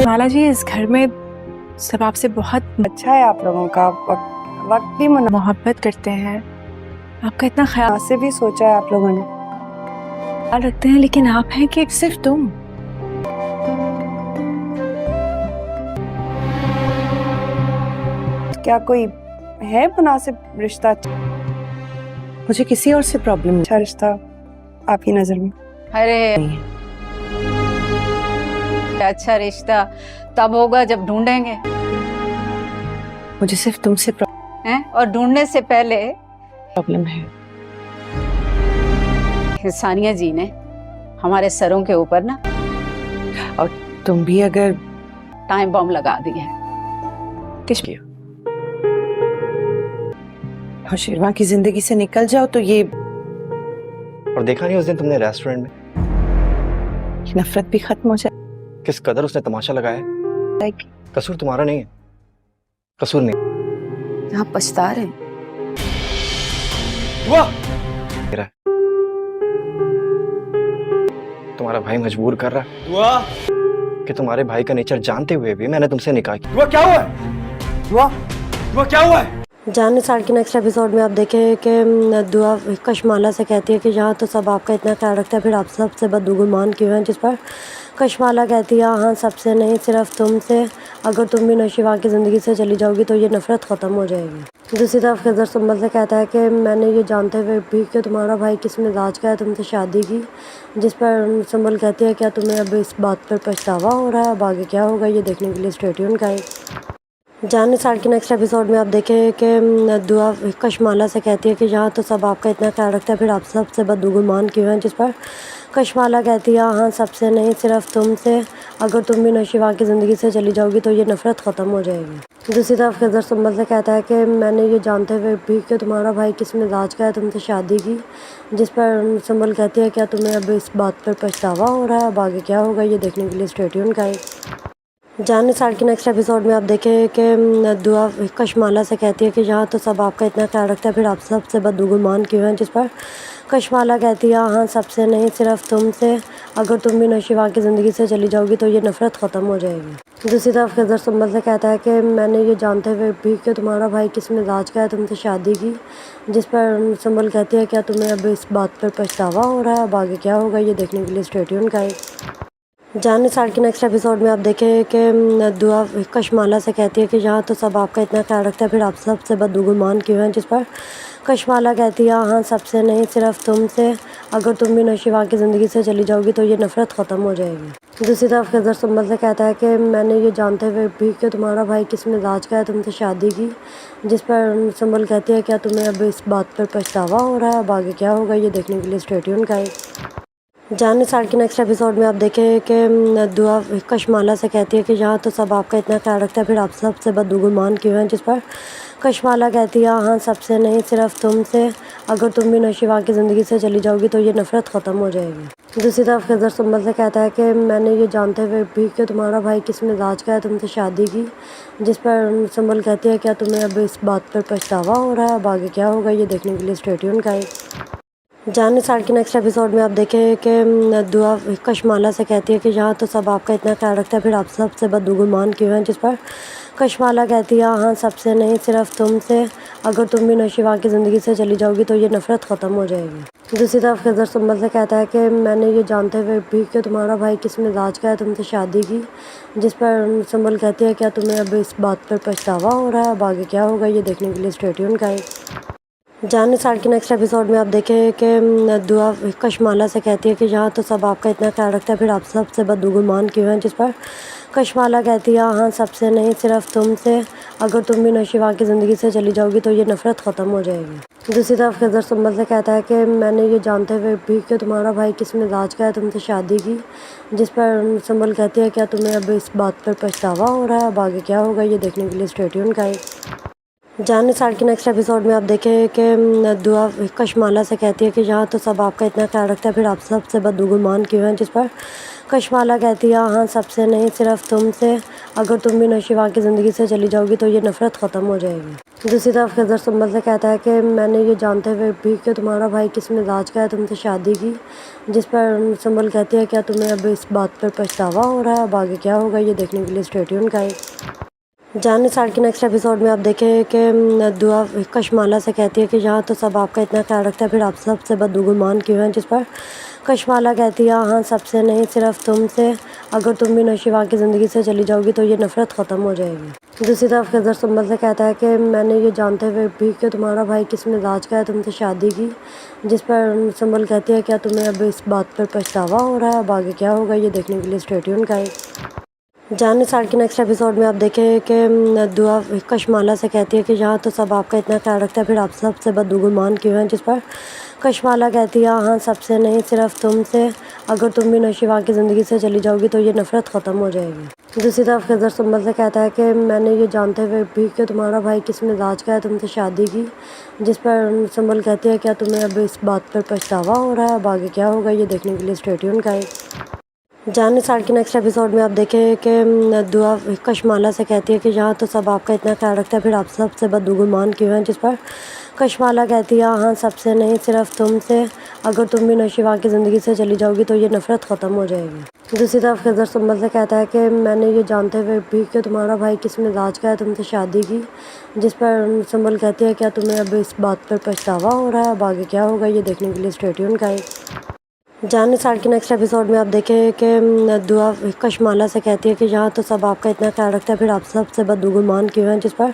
माला जी, इस घर में सब आपसे बहुत अच्छा है आप लोगों का वक्त भी मोहब्बत करते हैं, आपका इतना ख्याल से भी सोचा है आप लोगों ने। रखते हैं, लेकिन आप हैं कि सिर्फ तुम। क्या कोई है मुनासिब रिश्ता? मुझे किसी और से प्रॉब्लम अच्छा रिश्ता आपकी नजर में? अरे अच्छा रिश्ता तब होगा जब ढूंढेंगे, मुझे सिर्फ तुमसे हैं? और ढूंढने से पहले प्रॉब्लम है। सानिया जी ने हमारे सरों के ऊपर ना और तुम भी अगर टाइम बम लगा दी है। और शेरवा की जिंदगी से निकल जाओ तो ये और देखा नहीं उस दिन तुमने रेस्टोरेंट में नफरत भी खत्म हो जाए। किस कदर उसने तमाशा लगाया। कसूर तुम्हारा नहीं है, कसूर नहीं। आप पछता रहे हैं। मेरा तुम्हारा भाई मजबूर कर रहा है कि तुम्हारे भाई का नेचर जानते हुए भी मैंने तुमसे निकाह किया। क्या हुआ है? दुआ क्या हुआ है? जाने साल के नेक्स्ट एपिसोड में आप देखें कि दुआ कशमाला से कहती है कि यहाँ तो सब आपका इतना ख्याल रखता है, फिर आप सबसे बदगुमान क्यों हैं? जिस पर कशमाला कहती है हाँ सबसे नहीं, सिर्फ तुमसे। अगर तुम भी नौशिवा की ज़िंदगी से चली जाओगी तो ये नफ़रत ख़त्म हो जाएगी। दूसरी तरफ खिज़र सुंबल से कहता है कि मैंने ये जानते हुए भी कि तुम्हारा भाई किस मिजाज का है तुमसे शादी की। जिस पर सुंबल कहती है क्या तुम्हें अब इस बात पर पछतावा हो रहा है? अब आगे क्या होगा ये देखने के लिए स्टे ट्यून करें। जाने साल के नेक्स्ट एपिसोड में आप देखें कि दुआ कशमाला से कहती है कि यहाँ तो सब आपका इतना ख्याल रखता है, फिर आप सबसे बदगुमान क्यों हैं? जिस पर कशमाला कहती है हाँ सबसे नहीं, सिर्फ तुमसे। अगर तुम भी नौशिवा की ज़िंदगी से चली जाओगी तो ये नफ़रत ख़त्म हो जाएगी। दूसरी तरफ खिज़र सुंबल से कहता है कि मैंने ये जानते हुए भी कि तुम्हारा भाई किस मिजाज का है तुमसे शादी की। जिस पर सुंबल कहती है क्या तुम्हें अब इस बात पर पछतावा हो रहा है? अब आगे क्या होगा ये देखने के लिए स्टे ट्यून करें। जाने साल के नेक्स्ट एपिसोड में आप देखें कि दुआ कशमाला से कहती है कि यहाँ तो सब आपका इतना ख्याल रखता है, फिर आप सबसे बदगुमान क्यों हैं? जिस पर कशमाला कहती है हाँ सबसे नहीं, सिर्फ तुमसे। अगर तुम भी नौशिवा की ज़िंदगी से चली जाओगी तो ये नफ़रत ख़त्म हो जाएगी। दूसरी तरफ खिज़र सुंबल से कहता है कि मैंने ये जानते हुए भी कि तुम्हारा भाई किस मिजाज का है तुमसे शादी की। जिस पर सुंबल कहती है क्या तुम्हें अब इस बात पर पछतावा हो रहा है? अब आगे क्या होगा ये देखने के लिए स्टे ट्यून करें। जाने साल के नेक्स्ट एपिसोड में आप देखें कि दुआ कशमाला से कहती है कि यहाँ तो सब आपका इतना ख्याल रखता है, फिर आप सबसे बदगुमान क्यों हैं? जिस पर कशमाला कहती है हाँ सबसे नहीं, सिर्फ तुमसे। अगर तुम भी नौशिवा की ज़िंदगी से चली जाओगी तो ये नफ़रत ख़त्म हो जाएगी। दूसरी तरफ खिज़र सुंबल से कहता है कि मैंने ये जानते हुए भी कि तुम्हारा भाई किस मिजाज का है तुमसे शादी की। जिस पर सुंबल कहती है क्या तुम्हें अब इस बात पर पछतावा हो रहा है? अब आगे क्या होगा ये देखने के लिए स्टे ट्यून करें। जाने साल के नेक्स्ट एपिसोड में आप देखें कि दुआ कशमाला से कहती है कि यहाँ तो सब आपका इतना ख्याल रखता है, फिर आप सबसे बदगुमान क्यों हैं? जिस पर कशमाला कहती है हाँ सबसे नहीं, सिर्फ तुमसे। अगर तुम भी नौशिवा की ज़िंदगी से चली जाओगी तो ये नफ़रत ख़त्म हो जाएगी। दूसरी तरफ खिज़र सुंबल से कहता है कि मैंने ये जानते हुए भी कि तुम्हारा भाई किस मिजाज का है तुमसे शादी की। जिस पर सुंबल कहती है क्या तुम्हें अब इस बात पर पछतावा हो रहा है? अब आगे क्या होगा ये देखने के लिए स्टे ट्यून करें। जाने साल के नेक्स्ट एपिसोड में आप देखें कि दुआ कशमाला से कहती है कि यहाँ तो सब आपका इतना ख्याल रखता है, फिर आप सबसे बदगुमान क्यों हैं? जिस पर कशमाला कहती है हाँ सबसे नहीं, सिर्फ तुमसे। अगर तुम भी नौशिवा की ज़िंदगी से चली जाओगी तो ये नफ़रत ख़त्म हो जाएगी। दूसरी तरफ खिज़र सुंबल से कहता है कि मैंने ये जानते हुए भी कि तुम्हारा भाई किस मिजाज का है तुमसे शादी की। जिस पर सुंबल कहती है क्या तुम्हें अब इस बात पर पछतावा हो रहा है? अब आगे क्या होगा ये देखने के लिए स्टे ट्यून करें। जाने साल के नेक्स्ट एपिसोड में आप देखें कि दुआ कशमाला से कहती है कि यहाँ तो सब आपका इतना ख्याल रखता है, फिर आप सबसे बदगुमान क्यों हैं? जिस पर कशमाला कहती है हाँ सबसे नहीं, सिर्फ तुमसे। अगर तुम भी नौशिवा की ज़िंदगी से चली जाओगी तो ये नफ़रत ख़त्म हो जाएगी। दूसरी तरफ खिज़र सुंबल से कहता है कि मैंने ये जानते हुए भी कि तुम्हारा भाई किस मिजाज का है तुमसे शादी की। जिस पर सुंबल कहती है क्या तुम्हें अब इस बात पर पछतावा हो रहा है? अब आगे क्या होगा ये देखने के लिए स्टे ट्यून करें। जान निसार के नेक्स्ट एपिसोड में आप देखें कि दुआ कशमाला से कहती है कि यहाँ तो सब आपका इतना ख्याल रखता है, फिर आप सबसे बदगुमान क्यों हैं, जिस पर कशमाला कहती है हाँ सबसे नहीं, सिर्फ तुमसे। अगर तुम भी नौशीवा की ज़िंदगी से चली जाओगी तो ये नफ़रत ख़त्म हो जाएगी। दूसरी तरफ खज़र सुंबल से कहता है कि मैंने ये जानते हुए भी कि तुम्हारा भाई किस मिजाज का है तुमसे शादी की, जिस पर सुंबल कहती है क्या तुम्हें अब इस बात पर पछतावा हो रहा है, अब आगे क्या होगा ये देखने के लिए स्टे ट्यून का जान निसार के नेक्स्ट एपिसोड में आप देखें कि दुआ कशमाला से कहती है कि यहाँ तो सब आपका इतना ख्याल रखता है, फिर आप सबसे बदगुमान क्यों हैं, जिस पर कशमाला कहती है हाँ सबसे नहीं, सिर्फ तुमसे। अगर तुम भी नौशीवा की ज़िंदगी से चली जाओगी तो ये नफ़रत ख़त्म हो जाएगी। दूसरी तरफ खज़र सुंबल से कहता है कि मैंने ये जानते हुए भी कि तुम्हारा भाई किस मिजाज का है तुमसे शादी की, जिस पर सुंबल कहती है क्या तुम्हें अब इस बात पर पछतावा हो रहा है, अब आगे क्या होगा ये देखने के लिए स्टे ट्यून का जान निसार के नेक्स्ट एपिसोड में आप देखें कि दुआ कशमाला से कहती है कि यहाँ तो सब आपका इतना ख्याल रखता है, फिर आप सबसे बदगुमान क्यों हैं, जिस पर कशमाला कहती है हाँ सबसे नहीं, सिर्फ तुमसे। अगर तुम भी नौशीवा की ज़िंदगी से चली जाओगी तो ये नफ़रत ख़त्म हो जाएगी। दूसरी तरफ खज़र सुंबल से कहता है कि मैंने ये जानते हुए भी कि तुम्हारा भाई किस मिजाज का है तुमसे शादी की, जिस पर सुंबल कहती है क्या तुम्हें अब इस बात पर पछतावा हो रहा है, अब आगे क्या होगा ये देखने के लिए स्टे ट्यून का जान निसार के नेक्स्ट एपिसोड में आप देखें कि दुआ कशमाला से कहती है कि यहाँ तो सब आपका इतना ख्याल रखता है, फिर आप सबसे बदगुमान क्यों हैं, जिस पर कशमाला कहती है हाँ सबसे नहीं, सिर्फ तुमसे। अगर तुम भी नौशीवा की ज़िंदगी से चली जाओगी तो ये नफ़रत ख़त्म हो जाएगी। दूसरी तरफ खज़र सुंबल से कहता है कि मैंने ये जानते हुए भी कि तुम्हारा भाई किस मिजाज का है तुमसे शादी की, जिस पर सुंबल कहती है क्या तुम्हें अब इस बात पर पछतावा हो रहा है, अब आगे क्या होगा ये देखने के लिए स्टे ट्यून का जान निसार के नेक्स्ट एपिसोड में आप देखें कि दुआ कशमाला से कहती है कि यहाँ तो सब आपका इतना ख्याल रखता है, फिर आप सबसे बदगुमान क्यों हैं, जिस पर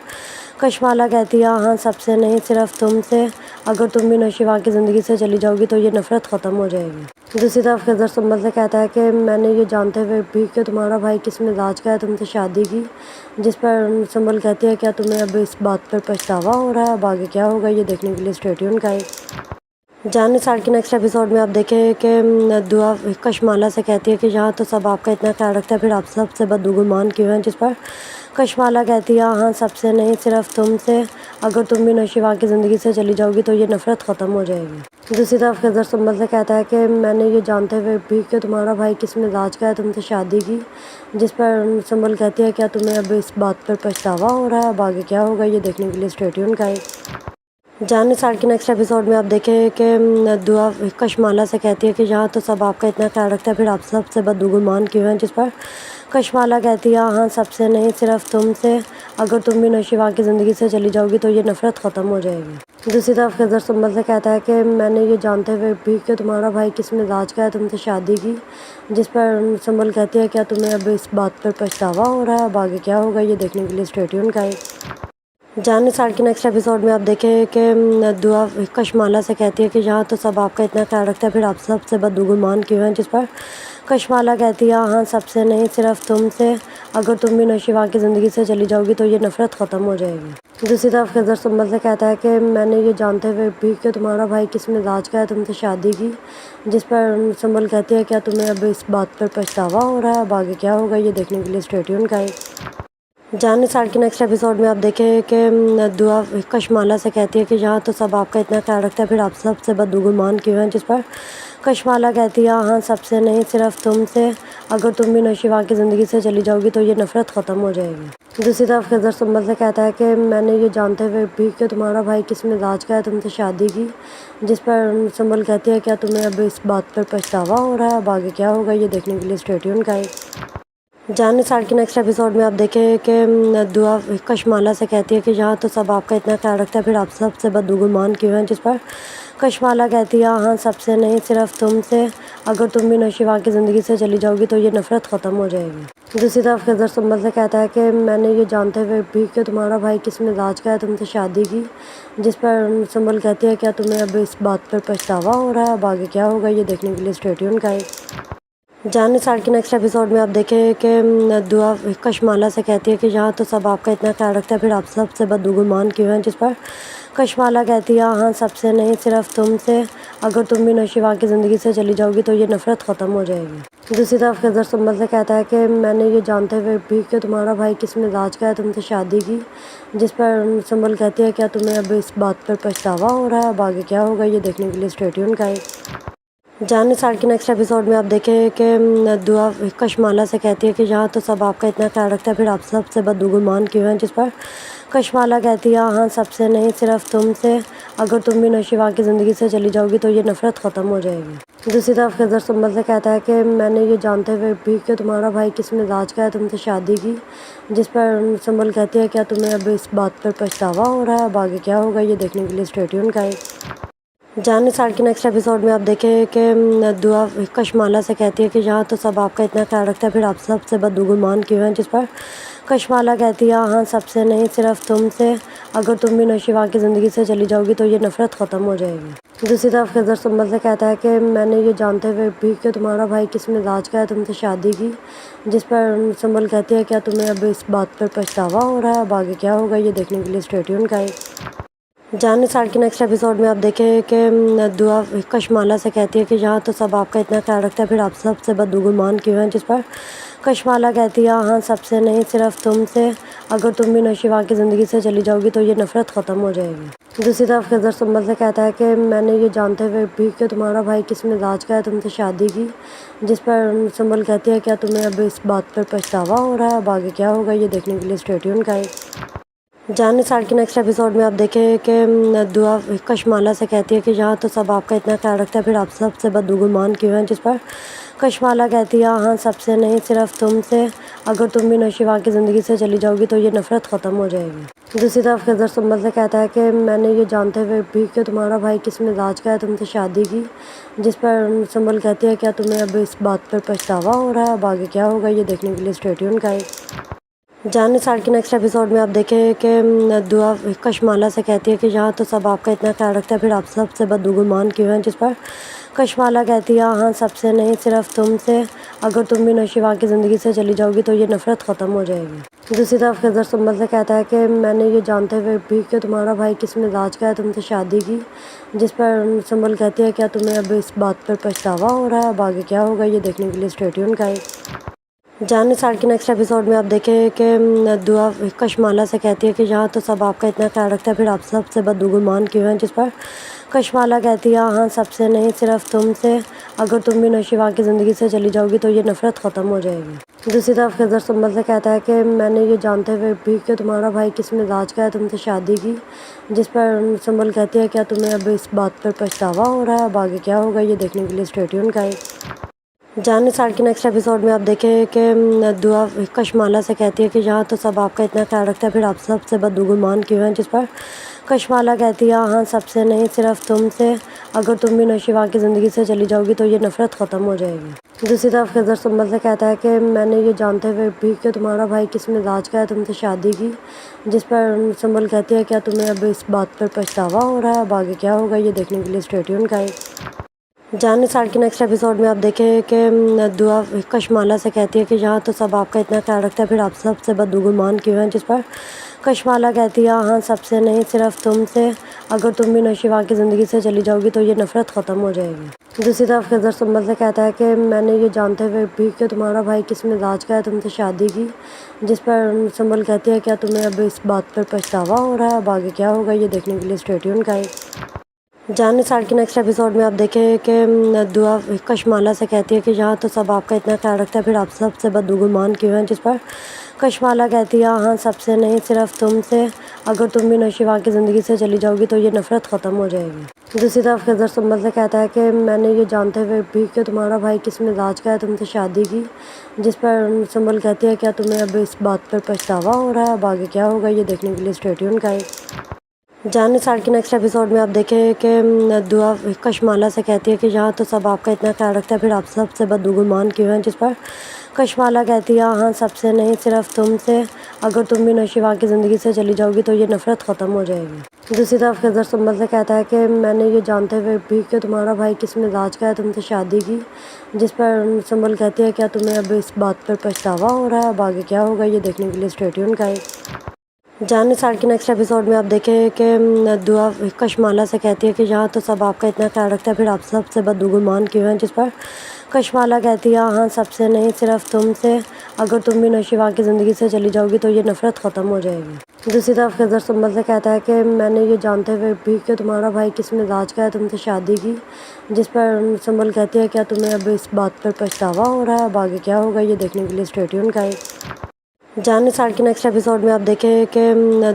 कशमाला कहती है हाँ सबसे नहीं, सिर्फ तुमसे। अगर तुम भी नौशीवा की ज़िंदगी से चली जाओगी तो ये नफ़रत ख़त्म हो जाएगी। दूसरी तरफ खज़र सुंबल से कहता है कि मैंने ये जानते हुए भी कि तुम्हारा भाई किस मिजाज का है तुमसे शादी की, जिस पर सुंबल कहती है क्या तुम्हें अब इस बात पर पछतावा हो रहा है, अब आगे क्या होगा ये देखने के लिए स्टे ट्यून का जान निसार के नेक्स्ट एपिसोड में आप देखें कि दुआ कशमाला से कहती है कि यहाँ तो सब आपका इतना ख्याल रखता है, फिर आप सबसे बदगुमान क्यों हैं, जिस पर कशमाला कहती है हाँ सबसे नहीं, सिर्फ तुमसे। अगर तुम भी नौशीवा की ज़िंदगी से चली जाओगी तो ये नफ़रत ख़त्म हो जाएगी। दूसरी तरफ खज़र सुंबल से कहता है कि मैंने ये जानते हुए भी कि तुम्हारा भाई किस मिजाज का है तुमसे शादी की, जिस पर सुंबल कहती है क्या तुम्हें अब इस बात पर पछतावा हो रहा है, अब आगे क्या होगा ये देखने के लिए स्टे ट्यून का जान निसार के नेक्स्ट एपिसोड में आप देखें कि दुआ कशमाला से कहती है कि यहाँ तो सब आपका इतना ख्याल रखता है, फिर आप सबसे बदगुमान क्यों हैं, जिस पर कशमाला कहती है हाँ सबसे नहीं, सिर्फ तुमसे। अगर तुम भी नौशीवा की ज़िंदगी से चली जाओगी तो ये नफ़रत ख़त्म हो जाएगी। दूसरी तरफ खज़र सुंबल से कहता है कि मैंने ये जानते हुए भी कि तुम्हारा भाई किस मिजाज का है तुमसे शादी की, जिस पर सुंबल कहती है क्या तुम्हें अब इस बात पर पछतावा हो रहा है, अब आगे क्या होगा ये देखने के लिए स्टे ट्यून का जान निसार के नेक्स्ट एपिसोड में आप देखें कि दुआ कशमाला से कहती है कि यहाँ तो सब आपका इतना ख्याल रखता है, फिर आप सबसे बदगुमान क्यों हैं, जिस पर कशमाला कहती है हाँ सबसे नहीं, सिर्फ तुमसे। अगर तुम भी नौशीवा की ज़िंदगी से चली जाओगी तो ये नफ़रत ख़त्म हो जाएगी। दूसरी तरफ खज़र सुंबल से कहता है कि मैंने ये जानते हुए भी कि तुम्हारा भाई किस मिजाज का है तुमसे शादी की, जिस पर सुंबल कहती है क्या तुम्हें अब इस बात पर पछतावा हो रहा है, अब आगे क्या होगा ये देखने के लिए स्टे ट्यून का जान निसार के नेक्स्ट एपिसोड में आप देखें कि दुआ कशमाला से कहती है कि यहाँ तो सब आपका इतना ख्याल रखता है, फिर आप सबसे बदगुमान क्यों हैं, जिस पर कशमाला कहती है हाँ सबसे नहीं, सिर्फ तुमसे। अगर तुम भी नौशीवा की ज़िंदगी से चली जाओगी तो ये नफ़रत ख़त्म हो जाएगी। दूसरी तरफ खज़र सुंबल से कहता है कि मैंने ये जानते हुए भी कि तुम्हारा भाई किस मिजाज का है तुमसे शादी की, जिस पर सुंबल कहती है क्या तुम्हें अब इस बात पर पछतावा हो रहा है, अब आगे क्या होगा ये देखने के लिए स्टे ट्यून का जान निसार के नेक्स्ट एपिसोड में आप देखें कि दुआ कशमाला से कहती है कि यहाँ तो सब आपका इतना ख्याल रखता है, फिर आप सबसे बदगुमान क्यों हैं, जिस पर कशमाला कहती है हाँ सबसे नहीं, सिर्फ तुमसे। अगर तुम भी नौशीवा की ज़िंदगी से चली जाओगी तो ये नफ़रत ख़त्म हो जाएगी। दूसरी तरफ खज़र सुंबल से कहता है कि मैंने ये जानते हुए भी कि तुम्हारा भाई किस मिजाज का है तुमसे शादी की, जिस पर सुंबल कहती है क्या तुम्हें अब इस बात पर पछतावा हो रहा है, अब आगे क्या होगा ये देखने के लिए स्टे ट्यून का जान निसार के नेक्स्ट एपिसोड में आप देखें कि दुआ कशमाला से कहती है कि यहाँ तो सब आपका इतना ख्याल रखता है, फिर आप सबसे बदगुमान क्यों हैं, जिस पर कशमाला कहती है हाँ सबसे नहीं, सिर्फ तुमसे। अगर तुम भी नौशीवा की ज़िंदगी से चली जाओगी तो ये नफ़रत ख़त्म हो जाएगी। दूसरी तरफ खज़र सुंबल से कहता है कि मैंने ये जानते हुए भी कि तुम्हारा भाई किस मिजाज का है तुमसे शादी की, जिस पर सुंबल कहती है क्या तुम्हें अब इस बात पर पछतावा हो रहा है, अब आगे क्या होगा ये देखने के लिए स्टे ट्यून का जान निसार के नेक्स्ट एपिसोड में आप देखें कि दुआ कशमाला से कहती है कि यहाँ तो सब आपका इतना ख्याल रखता है, फिर आप सबसे बदगुमान क्यों हैं, जिस पर कशमाला कहती है हाँ सबसे नहीं, सिर्फ तुमसे। अगर तुम भी नौशीवा की ज़िंदगी से चली जाओगी तो ये नफ़रत ख़त्म हो जाएगी। दूसरी तरफ खज़र सुंबल से कहता है कि मैंने ये जानते हुए भी कि तुम्हारा भाई किस मिजाज का है तुमसे शादी की, जिस पर सुंबल कहती है क्या तुम्हें अब इस बात पर पछतावा हो रहा है, अब आगे क्या होगा ये देखने के लिए स्टे ट्यून का जान निसार के नेक्स्ट एपिसोड में आप देखें कि दुआ कशमाला से कहती है कि यहाँ तो सब आपका इतना ख्याल रखता है, फिर आप सबसे बदगुमान क्यों हैं, जिस पर कशमाला कहती है हाँ सबसे नहीं, सिर्फ तुमसे। अगर तुम भी नौशीवा की ज़िंदगी से चली जाओगी तो ये नफ़रत ख़त्म हो जाएगी। दूसरी तरफ खज़र सुंबल से कहता है कि मैंने ये जानते हुए भी कि तुम्हारा भाई किस मिजाज का है तुमसे शादी की, जिस पर सुंबल कहती है क्या तुम्हें अब इस बात पर पछतावा हो रहा है, अब आगे क्या होगा ये देखने के लिए स्टे ट्यून का जान निसार के नेक्स्ट एपिसोड में आप देखें कि दुआ कशमाला से कहती है कि यहाँ तो सब आपका इतना ख्याल रखता है, फिर आप सबसे बदगुमान क्यों हैं, जिस पर कशमाला कहती है हाँ सबसे नहीं, सिर्फ तुमसे। अगर तुम भी नौशीवा की ज़िंदगी से चली जाओगी तो ये नफ़रत ख़त्म हो जाएगी। दूसरी तरफ खज़र सुंबल से कहता है कि मैंने ये जानते हुए भी कि तुम्हारा भाई किस मिजाज का है तुमसे शादी की, जिस पर सुंबल कहती है क्या तुम्हें अब इस बात पर पछतावा हो रहा है, अब आगे क्या होगा ये देखने के लिए स्टे ट्यून का जान निसार के नेक्स्ट एपिसोड में आप देखें कि दुआ कशमाला से कहती है कि यहाँ तो सब आपका इतना ख्याल रखता है, फिर आप सबसे बदगुमान क्यों हैं, जिस पर कशमाला कहती है हाँ सबसे नहीं, सिर्फ तुमसे। अगर तुम भी नौशीवा की ज़िंदगी से चली जाओगी तो ये नफ़रत ख़त्म हो जाएगी। दूसरी तरफ खज़र सुंबल से कहता है कि मैंने ये जानते हुए भी कि तुम्हारा भाई किस मिजाज का है तुमसे शादी की, जिस पर सुंबल कहती है क्या तुम्हें अब इस बात पर पछतावा हो रहा है, अब आगे क्या होगा ये देखने के लिए स्टे ट्यून का जान निसार के नेक्स्ट एपिसोड में आप देखें कि दुआ कशमाला से कहती है कि यहाँ तो सब आपका इतना ख्याल रखता है, फिर आप सबसे बदगुमान क्यों हैं, जिस पर कशमाला कहती है हाँ सबसे नहीं, सिर्फ तुमसे। अगर तुम भी नौशीवा की ज़िंदगी से चली जाओगी तो ये नफ़रत ख़त्म हो जाएगी। दूसरी तरफ खज़र सुंबल से कहता है कि मैंने ये जानते हुए भी कि तुम्हारा भाई किस मिजाज का है तुमसे शादी की, जिस पर सुंबल कहती है क्या तुम्हें अब इस बात पर पछतावा हो रहा है, अब आगे क्या होगा ये देखने के लिए स्टे ट्यून का जान निसार के नेक्स्ट एपिसोड में आप देखें कि दुआ कशमाला से कहती है कि यहाँ तो सब आपका इतना ख्याल रखता है, फिर आप सबसे बदगुमान क्यों हैं, जिस पर कशमाला कहती है हाँ सबसे नहीं, सिर्फ तुमसे। अगर तुम भी नौशीवा की ज़िंदगी से चली जाओगी तो ये नफ़रत ख़त्म हो जाएगी। दूसरी तरफ खज़र सुंबल से कहता है कि मैंने ये जानते हुए भी कि तुम्हारा भाई किस मिजाज का है तुमसे शादी की, जिस पर सुंबल कहती है क्या तुम्हें अब इस बात पर पछतावा हो रहा है, अब आगे क्या होगा ये देखने के लिए स्टे ट्यून का जान निसार के नेक्स्ट एपिसोड में आप देखें कि दुआ कशमाला से कहती है कि यहाँ तो सब आपका इतना ख्याल रखता है, फिर आप सबसे बदगुमान क्यों हैं, जिस पर कशमाला कहती है हाँ सबसे नहीं, सिर्फ तुमसे। अगर तुम भी नौशीवा की ज़िंदगी से चली जाओगी तो ये नफ़रत ख़त्म हो जाएगी। दूसरी तरफ खज़र सुंबल से कहता है कि मैंने ये जानते हुए भी कि तुम्हारा भाई किस मिजाज का है तुमसे शादी की, जिस पर सुंबल कहती है क्या तुम्हें अब इस बात पर पछतावा हो रहा है, अब आगे क्या होगा ये देखने के लिए स्टे ट्यून का जान निसार के नेक्स्ट एपिसोड में आप देखें कि दुआ कशमाला से कहती है कि यहाँ तो सब आपका इतना ख्याल रखता है, फिर आप सबसे बदगुमान क्यों हैं, जिस पर कशमाला कहती है हाँ सबसे नहीं, सिर्फ तुमसे। अगर तुम भी नौशीवा की ज़िंदगी से चली जाओगी तो ये नफ़रत ख़त्म हो जाएगी। दूसरी तरफ खज़र सुंबल से कहता है कि मैंने ये जानते हुए भी कि तुम्हारा भाई किस मिजाज का है तुमसे शादी की, जिस पर सुंबल कहती है क्या तुम्हें अब इस बात पर पछतावा हो रहा है, अब आगे क्या होगा ये देखने के लिए स्टे ट्यून का जान निसार के नेक्स्ट एपिसोड में आप देखें कि दुआ कशमाला से कहती है कि यहाँ तो सब आपका इतना ख्याल रखता है, फिर आप सबसे बदगुमान क्यों हैं, जिस पर कशमाला कहती है हाँ सबसे नहीं, सिर्फ तुमसे। अगर तुम भी नौशीवा की ज़िंदगी से चली जाओगी तो ये नफ़रत ख़त्म हो जाएगी। दूसरी तरफ खज़र सुंबल से कहता है कि मैंने ये जानते हुए भी कि तुम्हारा भाई किस मिजाज का है तुमसे शादी की, जिस पर सुंबल कहती है क्या तुम्हें अब इस बात पर पछतावा हो रहा है, अब आगे क्या होगा ये देखने के लिए स्टे ट्यून का जान निसार के नेक्स्ट एपिसोड में आप देखें कि दुआ कशमाला से कहती है कि यहाँ तो सब आपका इतना ख्याल रखता है, फिर आप सबसे बदगुमान क्यों हैं, जिस पर कशमाला कहती है हाँ सबसे नहीं, सिर्फ तुमसे। अगर तुम भी नौशीवा की ज़िंदगी से चली जाओगी तो ये नफ़रत ख़त्म हो जाएगी। दूसरी तरफ खज़र सुंबल से कहता है कि मैंने ये जानते हुए भी कि तुम्हारा भाई किस मिजाज का है तुमसे शादी की, जिस पर सुंबल कहती है क्या तुम्हें अब इस बात पर पछतावा हो रहा है, अब आगे क्या होगा ये देखने के लिए स्टे ट्यून का जान निसार के नेक्स्ट एपिसोड में आप देखें कि दुआ कशमाला से कहती है कि यहाँ तो सब आपका इतना ख्याल रखता है, फिर आप सबसे बदगुमान क्यों हैं, जिस पर कशमाला कहती है हाँ सबसे नहीं, सिर्फ तुमसे। अगर तुम भी नौशीवा की ज़िंदगी से चली जाओगी तो ये नफ़रत ख़त्म हो जाएगी। दूसरी तरफ खज़र सुंबल से कहता है कि मैंने ये जानते हुए भी कि तुम्हारा भाई किस मिजाज का है तुमसे शादी की, जिस पर सुंबल कहती है क्या तुम्हें अब इस बात पर पछतावा हो रहा है, अब आगे क्या होगा ये देखने के लिए स्टे ट्यून का जान निसार के नेक्स्ट एपिसोड में आप देखें कि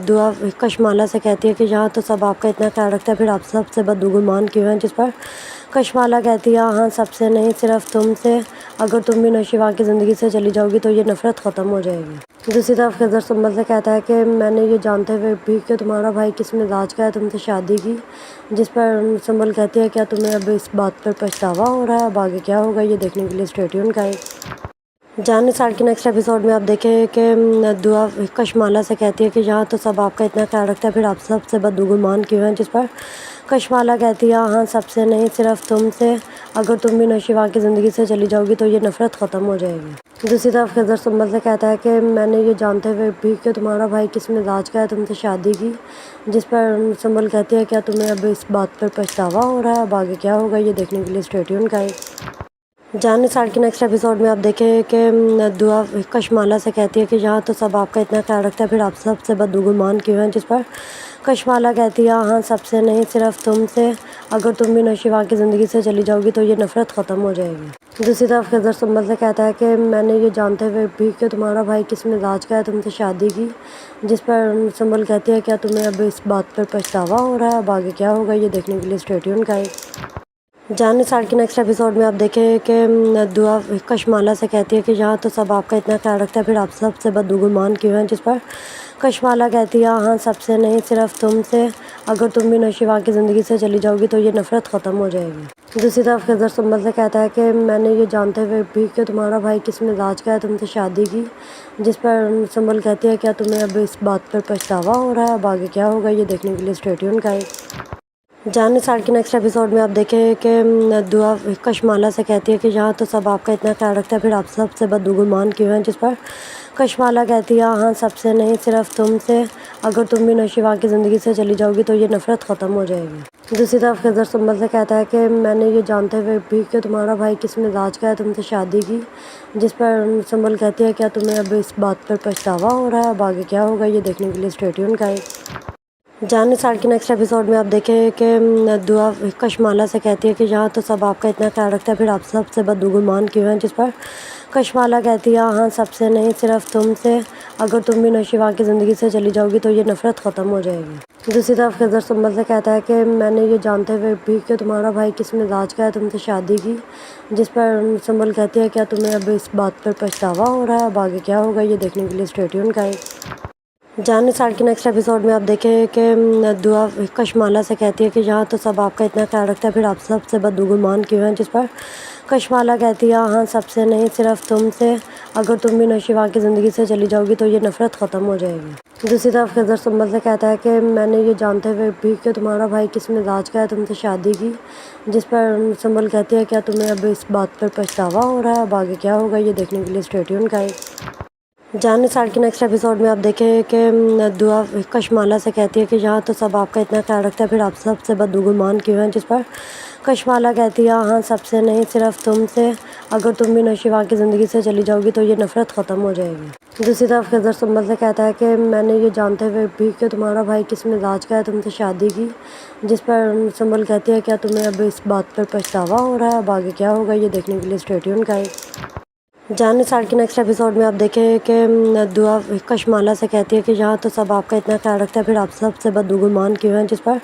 दुआ कशमाला से कहती है कि यहाँ तो सब आपका इतना ख्याल रखता है, फिर आप सबसे बदगुमान क्यों हैं, जिस पर कशमाला कहती है हाँ सबसे नहीं, सिर्फ तुमसे। अगर तुम भी नौशीवा की ज़िंदगी से चली जाओगी तो ये नफ़रत ख़त्म हो जाएगी। दूसरी तरफ खज़र सुंबल से कहता है कि मैंने ये जानते हुए भी कि तुम्हारा भाई किस मिजाज का है तुमसे शादी की, जिस पर सुंबल कहती है क्या तुम्हें अब इस बात पर पछतावा हो रहा है, अब आगे क्या होगा ये देखने के लिए स्टे ट्यून का जान निसार के नेक्स्ट एपिसोड में आप देखें कि दुआ कशमाला से कहती है कि यहाँ तो सब आपका इतना ख्याल रखता है, फिर आप सबसे बदगुमान क्यों हैं, जिस पर कशमाला कहती है हाँ सबसे नहीं, सिर्फ तुमसे। अगर तुम भी नौशीवा की ज़िंदगी से चली जाओगी तो ये नफ़रत ख़त्म हो जाएगी। दूसरी तरफ खज़र सुंबल से कहता है कि मैंने ये जानते हुए भी कि तुम्हारा भाई किस मिजाज का है तुमसे शादी की, जिस पर सुंबल कहती है क्या तुम्हें अब इस बात पर पछतावा हो रहा है, अब आगे क्या होगा ये देखने के लिए स्टे ट्यून का जान निसार के नेक्स्ट एपिसोड में आप देखें कि दुआ कशमाला से कहती है कि यहाँ तो सब आपका इतना ख्याल रखता है, फिर आप सबसे बदगुमान क्यों हैं, जिस पर कशमाला कहती है हाँ सबसे नहीं, सिर्फ तुमसे। अगर तुम भी नौशीवा की ज़िंदगी से चली जाओगी तो ये नफ़रत ख़त्म हो जाएगी। दूसरी तरफ खज़र सुंबल से कहता है कि मैंने ये जानते हुए भी कि तुम्हारा भाई किस मिजाज का है तुमसे शादी की, जिस पर सुंबल कहती है क्या तुम्हें अब इस बात पर पछतावा हो रहा है, अब आगे क्या होगा ये देखने के लिए स्टे ट्यून का जान निसार के नेक्स्ट एपिसोड में आप देखें कि दुआ कशमाला से कहती है कि यहाँ तो सब आपका इतना ख्याल रखता है, फिर आप सबसे बदगुमान क्यों हैं, जिस पर कशमाला कहती है हाँ सबसे नहीं, सिर्फ तुमसे। अगर तुम भी नौशीवा की ज़िंदगी से चली जाओगी तो ये नफ़रत ख़त्म हो जाएगी। दूसरी तरफ खज़र सुंबल से कहता है कि मैंने ये जानते हुए भी कि तुम्हारा भाई किस मिजाज का है तुमसे शादी की, जिस पर सुंबल कहती है क्या तुम्हें अब इस बात पर पछतावा हो रहा है, अब आगे क्या होगा ये देखने के लिए स्टे ट्यून का जान निसार के नेक्स्ट एपिसोड में आप देखें कि दुआ कशमाला से कहती है कि यहाँ तो सब आपका इतना ख्याल रखता है, फिर आप सबसे बदगुमान क्यों हैं, जिस पर कशमाला कहती है हाँ सबसे नहीं, सिर्फ तुमसे। अगर तुम भी नौशीवा की ज़िंदगी से चली जाओगी तो ये नफ़रत ख़त्म हो जाएगी। दूसरी तरफ खज़र सुंबल से कहता है कि मैंने ये जानते हुए भी कि तुम्हारा भाई किस मिजाज का है तुमसे शादी की, जिस पर सुंबल कहती है क्या तुम्हें अब इस बात पर पछतावा हो रहा है, अब आगे क्या होगा ये देखने के लिए स्टे ट्यून का जान निसार के नेक्स्ट एपिसोड में आप देखें कि दुआ कशमाला से कहती है कि यहाँ तो सब आपका इतना ख्याल रखता है, फिर आप सबसे बदगुमान क्यों हैं, जिस पर कशमाला कहती है हाँ सबसे नहीं, सिर्फ तुमसे। अगर तुम भी नौशीवा की ज़िंदगी से चली जाओगी तो ये नफ़रत ख़त्म हो जाएगी। दूसरी तरफ खज़र सुंबल से कहता है कि मैंने ये जानते हुए भी कि तुम्हारा भाई किस मिजाज का है तुमसे शादी की, जिस पर सुंबल कहती है क्या तुम्हें अब इस बात पर पछतावा हो रहा है, अब आगे क्या होगा ये देखने के लिए स्टे ट्यून का जान निसार के नेक्स्ट एपिसोड में आप देखें कि दुआ कशमाला से कहती है कि यहाँ तो सब आपका इतना ख्याल रखता है, फिर आप सबसे बदगुमान क्यों हैं, जिस पर कशमाला कहती है हाँ सबसे नहीं, सिर्फ तुमसे। अगर तुम भी नौशीवा की ज़िंदगी से चली जाओगी तो ये नफ़रत ख़त्म हो जाएगी। दूसरी तरफ खज़र सुंबल से कहता है कि मैंने ये जानते हुए भी कि तुम्हारा भाई किस मिजाज का है तुमसे शादी की, जिस पर सुंबल कहती है क्या तुम्हें अब इस बात पर पछतावा हो रहा है, अब आगे क्या होगा ये देखने के लिए स्टे ट्यून का जान निसार के नेक्स्ट एपिसोड में आप देखें कि दुआ कशमाला से कहती है कि यहाँ तो सब आपका इतना ख्याल रखता है, फिर आप सबसे बदगुमान क्यों हैं, जिस पर कशमाला कहती है हाँ सबसे नहीं, सिर्फ तुमसे। अगर तुम भी नौशीवा की ज़िंदगी से चली जाओगी तो ये नफ़रत ख़त्म हो जाएगी। दूसरी तरफ खज़र सुंबल से कहता है कि मैंने ये जानते हुए भी कि तुम्हारा भाई किस मिजाज का है तुमसे शादी की, जिस पर सुंबल कहती है क्या तुम्हें अब इस बात पर पछतावा हो रहा है, अब आगे क्या होगा ये देखने के लिए स्टे ट्यून का जान निसार के नेक्स्ट एपिसोड में आप देखें कि दुआ कशमाला से कहती है कि यहाँ तो सब आपका इतना ख्याल रखता है, फिर आप सबसे बदगुमान क्यों हैं, जिस पर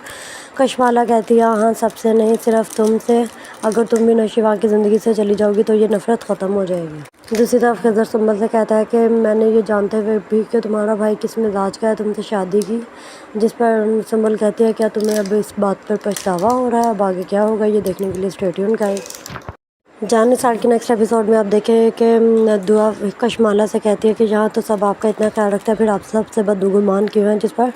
कशमाला कहती है हाँ सबसे नहीं सिर्फ तुमसे, अगर तुम भी नौशीवा की ज़िंदगी से चली जाओगी तो ये नफ़रत ख़त्म हो जाएगी। दूसरी तरफ खिज़र सुंबल से कहता है कि मैंने ये जानते हुए भी कि तुम्हारा भाई किस मिजाज का है तुमसे शादी की, जिस पर सुंबल कहती है क्या तुम्हें अब इस बात पर पछतावा हो रहा है, अब आगे क्या होगा ये देखने के लिए स्टे ट्यून का जाने साल के नेक्स्ट एपिसोड में आप देखें कि दुआ कशमाला से कहती है कि यहाँ तो सब आपका इतना ख्याल रखता है, फिर आप सबसे बदगुमान क्यों हैं, जिस पर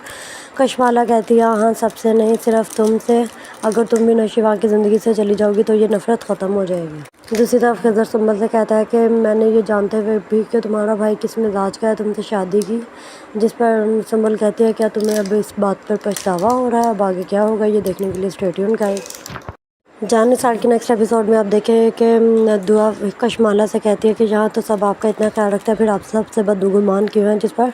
कशमाला कहती है हाँ सबसे नहीं सिर्फ तुमसे, अगर तुम भी नौशीवा की ज़िंदगी से चली जाओगी तो ये नफ़रत ख़त्म हो जाएगी। दूसरी तरफ खिज़र सुंबल से कहता है कि मैंने ये जानते हुए भी कि तुम्हारा भाई किस मिजाज का है तुमसे शादी की, जिस पर सुंबल कहती है क्या तुम्हें अब इस बात पर पछतावा हो रहा है, अब आगे क्या होगा ये देखने के लिए स्टे ट्यून का जाने साल के नेक्स्ट एपिसोड में आप देखें कि दुआ कशमाला से कहती है कि यहाँ तो सब आपका इतना ख्याल रखता है, फिर आप सबसे बदगुमान क्यों हैं, जिस पर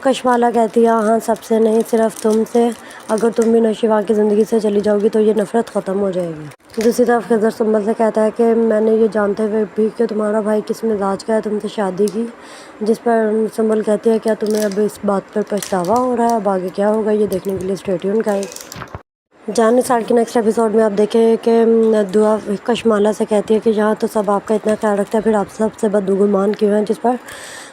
कशमाला कहती है हाँ सबसे नहीं सिर्फ तुमसे, अगर तुम भी नौशीवा की ज़िंदगी से चली जाओगी तो ये नफ़रत ख़त्म हो जाएगी। दूसरी तरफ खिज़र सुंबल से कहता है कि मैंने ये जानते हुए भी कि तुम्हारा भाई किस मिजाज का है तुमसे शादी की, जिस पर सुंबल कहती है क्या तुम्हें अब इस बात पर पछतावा हो रहा है, अब आगे क्या होगा ये देखने के लिए स्टे ट्यून का जाने साल के नेक्स्ट एपिसोड में आप देखें कि दुआ कशमाला से कहती है कि यहाँ तो सब आपका इतना ख्याल रखता है, फिर आप सबसे बदगुमान क्यों हैं, जिस पर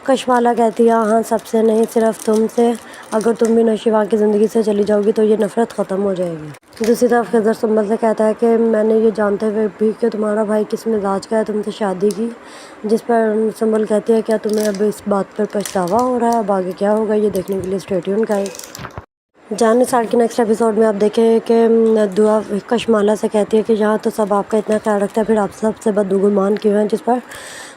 कशमाला कहती है हाँ सबसे नहीं सिर्फ तुमसे, अगर तुम भी नौशीवा की ज़िंदगी से चली जाओगी तो ये नफ़रत ख़त्म हो जाएगी। दूसरी तरफ खिज़र सुंबल से कहता है कि मैंने ये जानते हुए भी कि तुम्हारा भाई किस मिजाज का है तुमसे शादी की, जिस पर सुंबल कहती है क्या तुम्हें अब इस बात पर पछतावा हो रहा है, अब आगे क्या होगा ये देखने के लिए स्टे ट्यून का जाने साल के नेक्स्ट एपिसोड में आप देखें कि दुआ कशमाला से कहती है कि यहाँ तो सब आपका इतना ख्याल रखता है, फिर आप सबसे बदगुमान क्यों हैं, जिस पर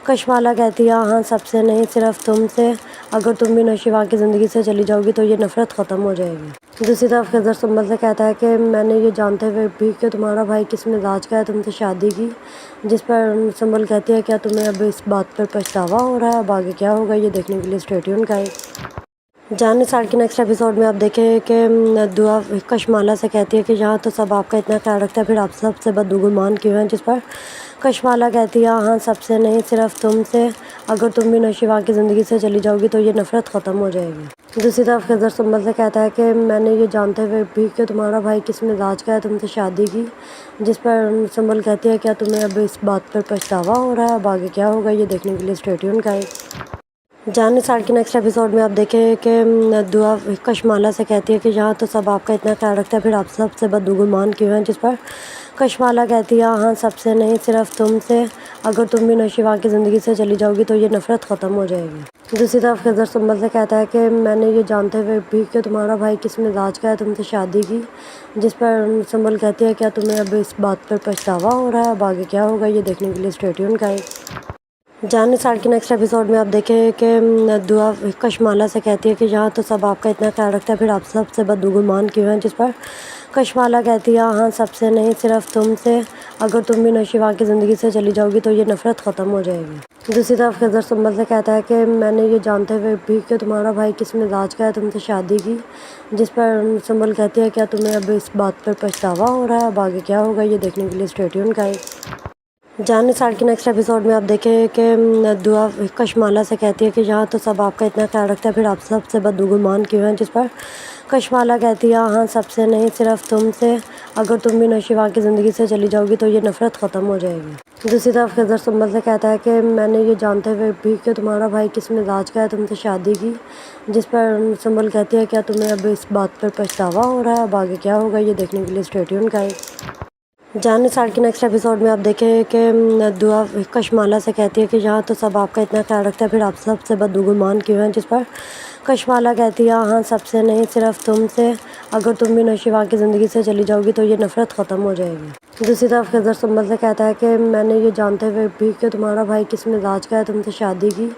कशमाला कहती है हाँ सबसे नहीं सिर्फ तुमसे, अगर तुम भी नौशीवा की ज़िंदगी से चली जाओगी तो ये नफ़रत ख़त्म हो जाएगी। दूसरी तरफ खिज़र सुंबल से कहता है कि मैंने ये जानते हुए भी कि तुम्हारा भाई किस मिजाज का है तुमसे शादी की, जिस पर सुंबल कहती है क्या तुम्हें अब इस बात पर पछतावा हो रहा है, अब आगे क्या होगा ये देखने के लिए स्टे ट्यून का जाने साल के नेक्स्ट एपिसोड में आप देखें कि दुआ कशमाला से कहती है कि यहाँ तो सब आपका इतना ख्याल रखता है, फिर आप सबसे बदगुमान क्यों हैं, जिस पर कशमाला कहती है हाँ सबसे नहीं सिर्फ तुमसे, अगर तुम भी नौशीवा की ज़िंदगी से चली जाओगी तो ये नफ़रत ख़त्म हो जाएगी। दूसरी तरफ खिज़र सुंबल से कहता है कि मैंने ये जानते हुए भी कि तुम्हारा भाई किस मिजाज का है तुमसे शादी की, जिस पर सुंबल कहती है क्या तुम्हें अब इस बात पर पछतावा हो रहा है, अब आगे क्या होगा ये देखने के लिए स्टे ट्यून का जाने साल के नेक्स्ट एपिसोड में आप देखें कि दुआ कशमाला से कहती है कि यहाँ तो सब आपका इतना ख्याल रखता है, फिर आप सबसे बदगुमान क्यों हैं, जिस पर कशमाला कहती है हाँ सबसे नहीं सिर्फ तुमसे, अगर तुम भी नौशीवा की ज़िंदगी से चली जाओगी तो ये नफ़रत ख़त्म हो जाएगी। दूसरी तरफ खिज़र सुंबल से कहता है कि मैंने ये जानते हुए भी कि तुम्हारा भाई किस मिजाज का है तुमसे शादी की, जिस पर सुंबल कहती है क्या तुम्हें अब इस बात पर पछतावा हो रहा है, अब आगे क्या होगा ये देखने के लिए स्टे ट्यून का जाने साल के नेक्स्ट एपिसोड में आप देखें कि दुआ कशमाला से कहती है कि यहाँ तो सब आपका इतना ख्याल रखता है, फिर आप सबसे बदगुमान क्यों हैं, जिस पर कशमाला कहती है हाँ सबसे नहीं सिर्फ तुमसे, अगर तुम भी नौशीवा की ज़िंदगी से चली जाओगी तो ये नफ़रत ख़त्म हो जाएगी। दूसरी तरफ खिज़र सुंबल से कहता है कि मैंने ये जानते हुए भी कि तुम्हारा भाई किस मिजाज का है तुमसे शादी की, जिस पर सुंबल कहती है क्या तुम्हें अब इस बात पर पछतावा हो रहा है, अब आगे क्या होगा ये देखने के लिए स्टे ट्यून का जाने साल के नेक्स्ट एपिसोड में आप देखें कि दुआ कशमाला से कहती है कि यहाँ तो सब आपका इतना ख्याल रखता है, फिर आप सबसे बदगुमान क्यों हैं, जिस पर कशमाला कहती है हाँ सबसे नहीं सिर्फ तुमसे, अगर तुम भी नौशीवा की ज़िंदगी से चली जाओगी तो ये नफ़रत ख़त्म हो जाएगी। दूसरी तरफ खिज़र सुंबल से कहता है कि मैंने ये जानते हुए भी कि तुम्हारा भाई किस मिजाज का है तुमसे शादी की, जिस पर सुंबल कहती है क्या तुम्हें अब इस बात पर पछतावा हो रहा है, अब आगे क्या होगा ये देखने के लिए स्टे ट्यून का जाने साल के नेक्स्ट एपिसोड में आप देखें कि दुआ कशमाला से कहती है कि यहाँ तो सब आपका इतना ख्याल रखता है, फिर आप सबसे बदगुमान क्यों हैं, जिस पर कशमाला कहती है हाँ सबसे नहीं सिर्फ तुमसे, अगर तुम भी नौशीवा की ज़िंदगी से चली जाओगी तो ये नफ़रत ख़त्म हो जाएगी। दूसरी तरफ खिज़र सुंबल से कहता है कि मैंने ये जानते हुए भी कि तुम्हारा भाई किस मिजाज का है तुमसे शादी की,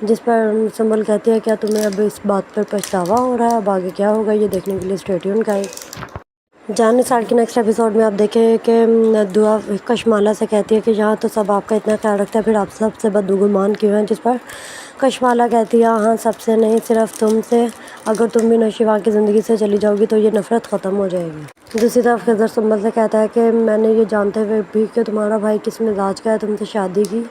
जिस पर सुंबल कहती है क्या तुम्हें अब इस बात पर पछतावा हो रहा है, अब आगे क्या होगा ये देखने के लिए स्टे ट्यून का जाने साल के नेक्स्ट एपिसोड में आप देखें कि दुआ कशमाला से कहती है कि यहाँ तो सब आपका इतना ख्याल रखता है, फिर आप सबसे बदगुमान क्यों हैं, जिस पर कशमाला कहती है हाँ सबसे नहीं सिर्फ तुमसे, अगर तुम भी नौशीवा की ज़िंदगी से चली जाओगी तो ये नफ़रत ख़त्म हो जाएगी। दूसरी तरफ खिज़र सुंबल से कहता है कि मैंने ये जानते हुए भी कि तुम्हारा भाई किस मिजाज का है तुमसे शादी की,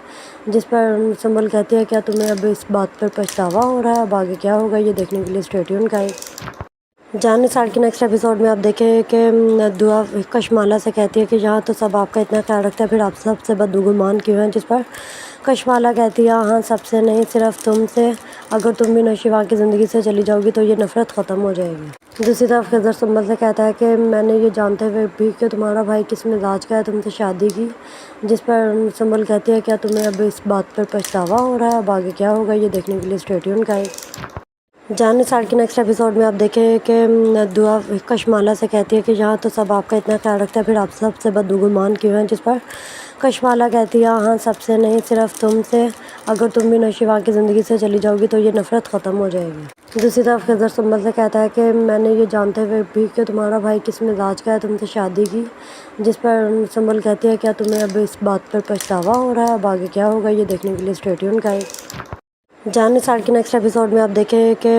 जिस पर सुंबल कहती है क्या तुम्हें अब इस बात पर पछतावा हो रहा है, अब आगे क्या होगा ये देखने के लिए स्टे ट्यून का जाने साल के नेक्स्ट एपिसोड में आप देखें कि दुआ कशमाला से कहती है कि यहाँ तो सब आपका इतना ख्याल रखता है, फिर आप सबसे बदगुमान क्यों हैं, जिस पर कशमाला कहती है हाँ सबसे नहीं, सिर्फ तुमसे। अगर तुम भी नौशिवा की ज़िंदगी से चली जाओगी तो ये नफ़रत ख़त्म हो जाएगी। दूसरी तरफ खिज़र सुंबल से कहता है कि मैंने ये जानते हुए भी कि तुम्हारा भाई किस मिजाज का है तुमसे शादी की, जिस पर सुंबल कहती है क्या तुम्हें अब इस बात पर पछतावा हो रहा है, अब आगे क्या होगा ये देखने के लिए स्टे ट्यून करें। जानने साल के नेक्स्ट एपिसोड में आप देखें कि दुआ कशमाला से कहती है कि यहाँ तो सब आपका इतना ख्याल रखता है, फिर आप सबसे बदगुमान क्यों हैं, जिस पर कशमाला कहती है हाँ सबसे नहीं, सिर्फ तुमसे। अगर तुम भी नौशिवा की ज़िंदगी से चली जाओगी तो ये नफ़रत ख़त्म हो जाएगी। दूसरी तरफ खिज़र सुंबल से कहता है कि मैंने ये जानते हुए भी कि तुम्हारा भाई किस मिजाज का है तुमसे शादी की, जिस पर सुंबल कहती है क्या तुम्हें अब इस बात पर पछतावा हो रहा है, अब आगे क्या होगा ये देखने के लिए स्टे ट्यून करें। जानने साल के नेक्स्ट एपिसोड में आप देखें कि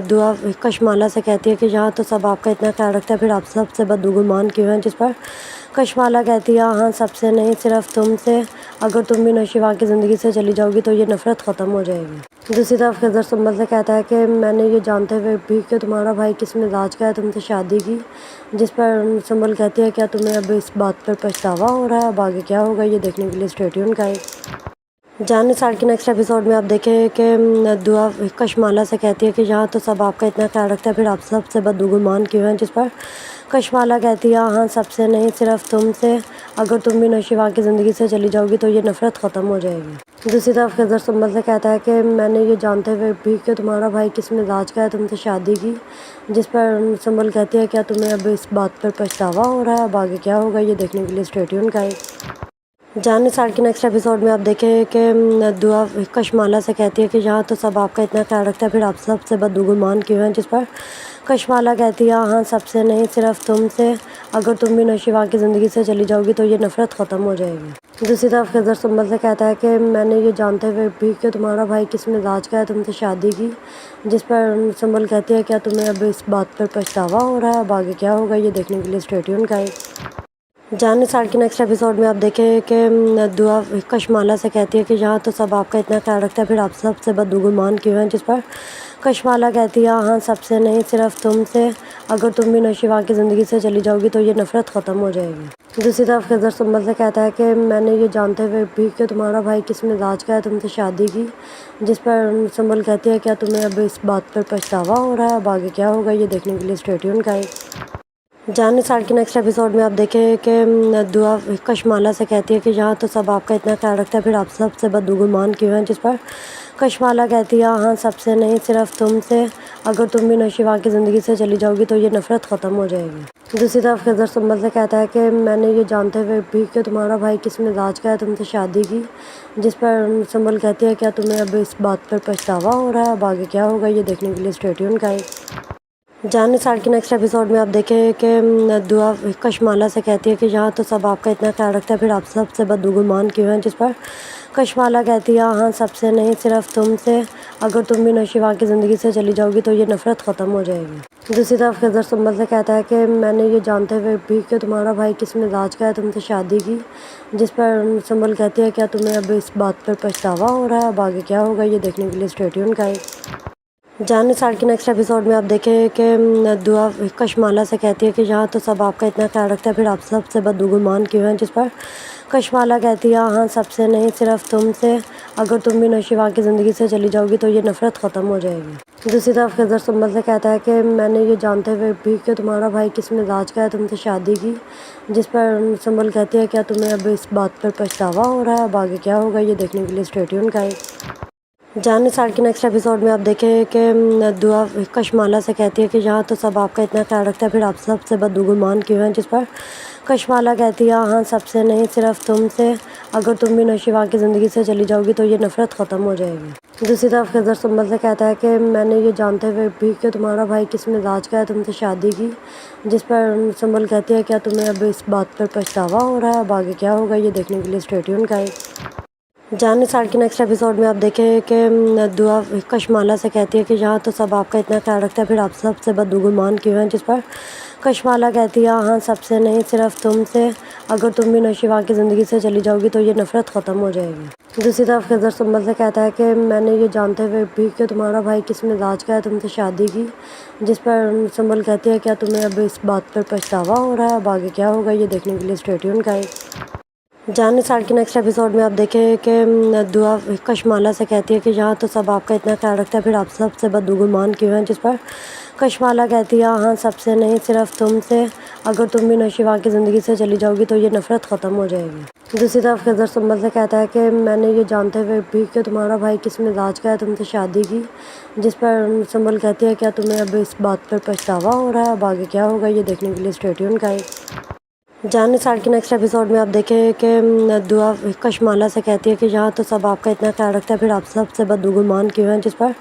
दुआ कशमाला से कहती है कि यहाँ तो सब आपका इतना ख्याल रखता है, फिर आप सबसे बदगुमान क्यों हैं, जिस पर कशमाला कहती है हाँ सबसे नहीं, सिर्फ तुमसे। अगर तुम भी नौशिवा की ज़िंदगी से चली जाओगी तो ये नफ़रत ख़त्म हो जाएगी। दूसरी तरफ खिज़र सुंबल से कहता है कि मैंने ये जानते हुए भी कि तुम्हारा भाई किस मिजाज का है तुमसे शादी की, जिस पर सुंबल कहती है क्या तुम्हें अब इस बात पर पछतावा हो रहा है, अब आगे क्या होगा ये देखने के लिए स्टे ट्यून करें। जानने साल के नेक्स्ट एपिसोड में आप देखें कि दुआ कशमाला से कहती है कि यहाँ तो सब आपका इतना ख्याल रखता है, फिर आप सबसे बदगुमान क्यों हैं, जिस पर कशमाला कहती है हाँ सबसे नहीं, सिर्फ तुमसे। अगर तुम भी नौशिवा की ज़िंदगी से चली जाओगी तो ये नफ़रत ख़त्म हो जाएगी। दूसरी तरफ खिज़र सुंबल से कहता है कि मैंने ये जानते हुए भी कि तुम्हारा भाई किस मिजाज का है तुमसे शादी की, जिस पर सुंबल कहती है क्या तुम्हें अब इस बात पर पछतावा हो रहा है, अब आगे क्या होगा ये देखने के लिए स्टे ट्यून करें। जानने साल के नेक्स्ट एपिसोड में आप देखें कि दुआ कशमाला से कहती है कि यहाँ तो सब आपका इतना ख्याल रखता है, फिर आप सबसे बदगुमान क्यों हैं, जिस पर कशमाला कहती है हाँ सबसे नहीं, सिर्फ तुमसे। अगर तुम भी नौशिवा की ज़िंदगी से चली जाओगी तो ये नफ़रत ख़त्म हो जाएगी। दूसरी तरफ खिज़र सुंबल से कहता है कि मैंने ये जानते हुए भी कि तुम्हारा भाई किस मिजाज का है तुमसे शादी की, जिस पर सुंबल कहती है क्या तुम्हें अब इस बात पर पछतावा हो रहा है, अब आगे क्या होगा ये देखने के लिए स्टे ट्यून करें। जानने साल के नेक्स्ट एपिसोड में आप देखें कि दुआ कशमाला से कहती है कि यहाँ तो सब आपका इतना ख्याल रखता है, फिर आप सबसे बदगुमान क्यों हैं, जिस पर कशमाला कहती है हाँ सबसे नहीं, सिर्फ तुमसे। अगर तुम भी नौशिवा की ज़िंदगी से चली जाओगी तो ये नफ़रत ख़त्म हो जाएगी। दूसरी तरफ खिज़र सुंबल से कहता है कि मैंने ये जानते हुए भी कि तुम्हारा भाई किस मिजाज का है तुमसे शादी की, जिस पर सुंबल कहती है क्या तुम्हें अब इस बात पर पछतावा हो रहा है, अब आगे क्या होगा ये देखने के लिए स्टे ट्यून करें। जानने साल के नेक्स्ट एपिसोड में आप देखें कि दुआ कशमाला से कहती है कि यहाँ तो सब आपका इतना ख्याल रखता है, फिर आप सबसे बदगुमान क्यों हैं, जिस पर कशमाला कहती है हाँ सबसे नहीं, सिर्फ तुमसे। अगर तुम भी नौशिवा की ज़िंदगी से चली जाओगी तो ये नफ़रत ख़त्म हो जाएगी। दूसरी तरफ खिज़र सुंबल से कहता है कि मैंने ये जानते हुए भी कि तुम्हारा भाई किस मिजाज का है तुमसे शादी की, जिस पर सुंबल कहती है क्या तुम्हें अब इस बात पर पछतावा हो रहा है, अब आगे क्या होगा ये देखने के लिए स्टे ट्यून करें। जानने साल के नेक्स्ट एपिसोड में आप देखें कि दुआ कशमाला से कहती है कि यहाँ तो सब आपका इतना ख्याल रखता है, फिर आप सबसे बदगुमान क्यों हैं, जिस पर कशमाला कहती है हाँ सबसे नहीं, सिर्फ तुमसे। अगर तुम भी नौशिवा की ज़िंदगी से चली जाओगी तो ये नफ़रत ख़त्म हो जाएगी। दूसरी तरफ खिज़र सुंबल से कहता है कि मैंने ये जानते हुए भी कि तुम्हारा भाई किस मिजाज का है तुमसे शादी की, जिस पर सुंबल कहती है क्या तुम्हें अब इस बात पर पछतावा हो रहा है, अब आगे क्या होगा ये देखने के लिए स्टे ट्यून करें। जानने साल के नेक्स्ट एपिसोड में आप देखें कि दुआ कशमाला से कहती है कि यहाँ तो सब आपका इतना ख्याल रखता है, फिर आप सबसे बदगुमान क्यों हैं, जिस पर कशमाला कहती है हाँ सबसे नहीं, सिर्फ तुमसे। अगर तुम भी नौशिवा की ज़िंदगी से चली जाओगी तो ये नफ़रत ख़त्म हो जाएगी। दूसरी तरफ खिज़र सुंबल से कहता है कि मैंने ये जानते हुए भी कि तुम्हारा भाई किस मिजाज का है तुमसे शादी की, जिस पर सुंबल कहती है क्या तुम्हें अब इस बात पर पछतावा हो रहा है, अब आगे क्या होगा ये देखने के लिए स्टे ट्यून करें। जानने साल के नेक्स्ट एपिसोड में आप देखें कि दुआ कशमाला से कहती है कि यहाँ तो सब आपका इतना ख्याल रखता है, फिर आप सबसे बदगुमान क्यों हैं, जिस पर कशमाला कहती है हाँ सबसे नहीं, सिर्फ तुमसे। अगर तुम भी नौशिवा की ज़िंदगी से चली जाओगी तो ये नफ़रत ख़त्म हो जाएगी। दूसरी तरफ खिज़र सुंबल से कहता है कि मैंने ये जानते हुए भी कि तुम्हारा भाई किस मिजाज का है तुमसे शादी की, जिस पर सुंबल कहती है क्या तुम्हें अब इस बात पर पछतावा हो रहा है, अब आगे क्या होगा ये देखने के लिए स्टे ट्यून करें। जाने साल के नेक्स्ट एपिसोड में आप देखें कि दुआ कशमाला से कहती है कि यहाँ तो सब आपका इतना ख्याल रखता है, फिर आप सबसे बदगुमान क्यों हैं, जिस पर कशमाला कहती है हाँ सबसे नहीं, सिर्फ तुमसे। अगर तुम भी नौशिवा की ज़िंदगी से चली जाओगी तो ये नफ़रत ख़त्म हो जाएगी। दूसरी तरफ खिज़र सुंबल से कहता है कि मैंने ये जानते हुए भी कि तुम्हारा भाई किस मिजाज का है तुमसे शादी की, जिस पर सुंबल कहती है क्या तुम्हें अब इस बात पर पछतावा हो रहा है, अब आगे क्या होगा ये देखने के लिए स्टे ट्यून गाइस। जानने साल के नेक्स्ट एपिसोड में आप देखें कि दुआ कशमाला से कहती है कि यहाँ तो सब आपका इतना ख्याल रखता है, फिर आप सबसे बदगुमान क्यों हैं, जिस पर कशमाला कहती है हाँ सबसे नहीं, सिर्फ तुमसे। अगर तुम भी नौशिवा की ज़िंदगी से चली जाओगी तो ये नफ़रत ख़त्म हो जाएगी। दूसरी तरफ खिज़र सुंबल से कहता है कि मैंने ये जानते हुए भी कि तुम्हारा भाई किस मिजाज का है तुमसे शादी की, जिस पर सुंबल कहती है क्या तुम्हें अब इस बात पर पछतावा हो रहा है, अब आगे क्या होगा ये देखने के लिए स्टे ट्यून गाइस। जानने साल के नेक्स्ट एपिसोड में आप देखें कि दुआ कशमाला से कहती है कि यहाँ तो सब आपका इतना ख्याल रखता है, फिर आप सबसे बदगुमान क्यों हैं, जिस पर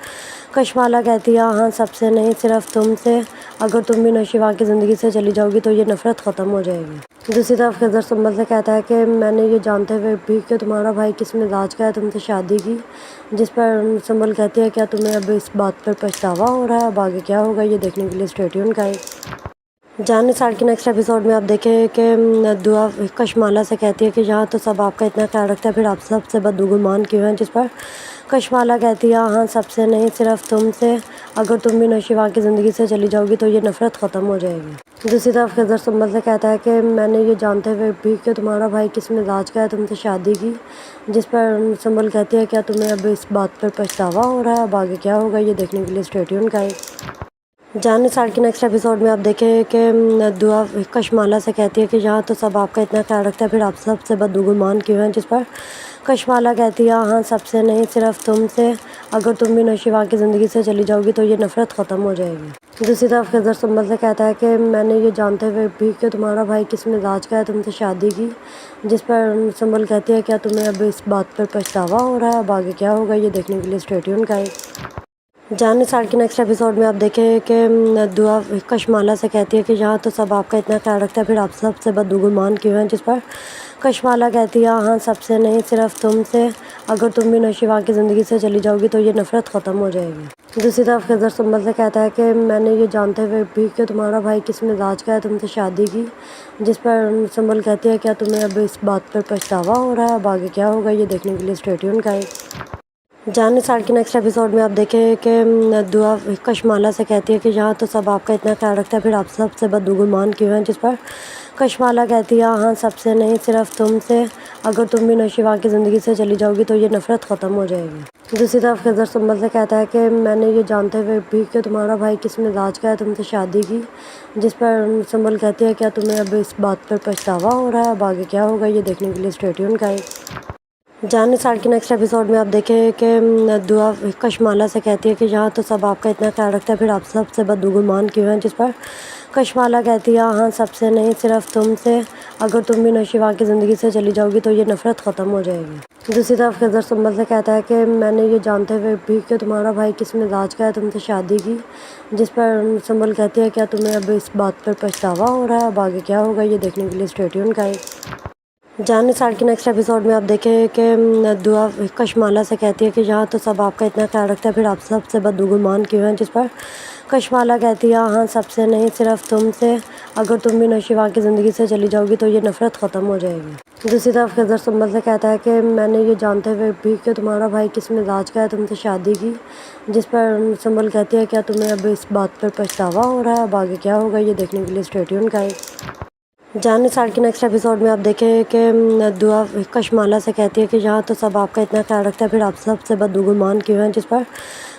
कशमाला कहती है हाँ सबसे नहीं, सिर्फ तुमसे। अगर तुम भी नौशिवा की ज़िंदगी से चली जाओगी तो ये नफ़रत ख़त्म हो जाएगी। दूसरी तरफ खिज़र सुंबल से कहता है कि मैंने ये जानते हुए भी कि तुम्हारा भाई किस मिजाज का है तुमसे शादी की, जिस पर सुंबल कहती है क्या तुम्हें अब इस बात पर पछतावा हो रहा है, अब आगे क्या होगा ये देखने के लिए स्टे ट्यून गाइस। जानने साल के नेक्स्ट एपिसोड में आप देखें कि दुआ कशमाला से कहती है कि यहाँ तो सब आपका इतना ख्याल रखता है, फिर आप सबसे बदगुमान क्यों हैं, जिस पर कशमाला कहती है हाँ सबसे नहीं, सिर्फ तुमसे। अगर तुम भी नौशिवा की ज़िंदगी से चली जाओगी तो ये नफ़रत ख़त्म हो जाएगी। दूसरी तरफ खिज़र सुंबल से कहता है कि मैंने ये जानते हुए भी कि तुम्हारा भाई किस मिजाज का है तुमसे शादी की, जिस पर सुंबल कहती है क्या तुम्हें अब इस बात पर पछतावा हो रहा है, अब आगे क्या होगा ये देखने के लिए स्टे ट्यून गाइस। जानने साल के नेक्स्ट एपिसोड में आप देखें कि दुआ कशमाला से कहती है कि यहाँ तो सब आपका इतना ख्याल रखता है, फिर आप सबसे बदगुमान क्यों हैं, जिस पर कशमाला कहती है हाँ सबसे नहीं, सिर्फ तुमसे। अगर तुम भी नौशिवा की ज़िंदगी से चली जाओगी तो ये नफ़रत ख़त्म हो जाएगी। दूसरी तरफ खिज़र सुंबल से कहता है कि मैंने ये जानते हुए भी कि तुम्हारा भाई किस मिजाज का है तुमसे शादी की, जिस पर सुंबल कहती है क्या तुम्हें अब इस बात पर पछतावा हो रहा है, अब आगे क्या होगा ये देखने के लिए स्टे ट्यून गाइस। जानने साल के नेक्स्ट एपिसोड में आप देखें कि दुआ कशमाला से कहती है कि यहाँ तो सब आपका इतना ख्याल रखता है, फिर आप सबसे बदगुमान क्यों हैं, जिस पर कशमाला कहती है हाँ सबसे नहीं, सिर्फ तुमसे। अगर तुम भी नौशिवा की ज़िंदगी से चली जाओगी तो ये नफ़रत ख़त्म हो जाएगी। दूसरी तरफ खिज़र सुंबल से कहता है कि मैंने ये जानते हुए भी कि तुम्हारा भाई किस मिजाज का है तुमसे शादी की, जिस पर सुंबल कहती है क्या तुम्हें अब इस बात पर पछतावा हो रहा है, अब आगे क्या होगा ये देखने के लिए स्टे ट्यून गाइस। जानने साल के नेक्स्ट एपिसोड में आप देखें कि दुआ कशमाला से कहती है कि यहाँ तो सब आपका इतना ख्याल रखता है, फिर आप सबसे बदगुमान क्यों हैं, जिस पर कशमाला कहती है हाँ सबसे नहीं, सिर्फ तुमसे। अगर तुम भी नौशिवा की ज़िंदगी से चली जाओगी तो ये नफ़रत ख़त्म हो जाएगी। दूसरी तरफ खिज़र सुंबल से कहता है कि मैंने ये जानते हुए भी कि तुम्हारा भाई किस मिजाज का है तुमसे शादी की, जिस पर सुंबल कहती है क्या तुम्हें अब इस बात पर पछतावा हो रहा है, अब आगे क्या होगा ये देखने के लिए स्टे ट्यून गाइस। जानने साल के नेक्स्ट एपिसोड में आप देखें कि दुआ कशमाला से कहती है कि यहाँ तो सब आपका इतना ख्याल रखता है, फिर आप सबसे बदगुमान क्यों हैं, जिस पर कशमाला कहती है हाँ सबसे नहीं, सिर्फ तुमसे। अगर तुम भी नौशिवा की ज़िंदगी से चली जाओगी तो ये नफ़रत ख़त्म हो जाएगी। दूसरी तरफ खिज़र सुंबल से कहता है कि मैंने ये जानते हुए भी कि तुम्हारा भाई किस मिजाज का है तुमसे शादी की, जिस पर सुंबल कहती है क्या तुम्हें अब इस बात पर पछतावा हो रहा है, अब आगे क्या होगा ये देखने के लिए स्टे ट्यून गाइस। जानने साल के नेक्स्ट एपिसोड में आप देखें कि दुआ कशमाला से कहती है कि यहाँ तो सब आपका इतना ख्याल रखता है, फिर आप सबसे बदगुमान क्यों हैं, जिस पर कशमाला कहती है हाँ सबसे नहीं, सिर्फ तुमसे। अगर तुम भी नौशिवा की ज़िंदगी से चली जाओगी तो ये नफ़रत ख़त्म हो जाएगी। दूसरी तरफ खिज़र सुंबल से कहता है कि मैंने ये जानते हुए भी कि तुम्हारा भाई किस मिजाज का है तुमसे शादी की, जिस पर सुंबल कहती है क्या तुम्हें अब इस बात पर पछतावा हो रहा है, अब आगे क्या होगा ये देखने के लिए स्टे ट्यून गाइस। जानने साल के नेक्स्ट एपिसोड में आप देखें कि दुआ कशमाला से कहती है कि यहाँ तो सब आपका इतना ख्याल रखता है, फिर आप सबसे बदगुमान क्यों हैं, जिस पर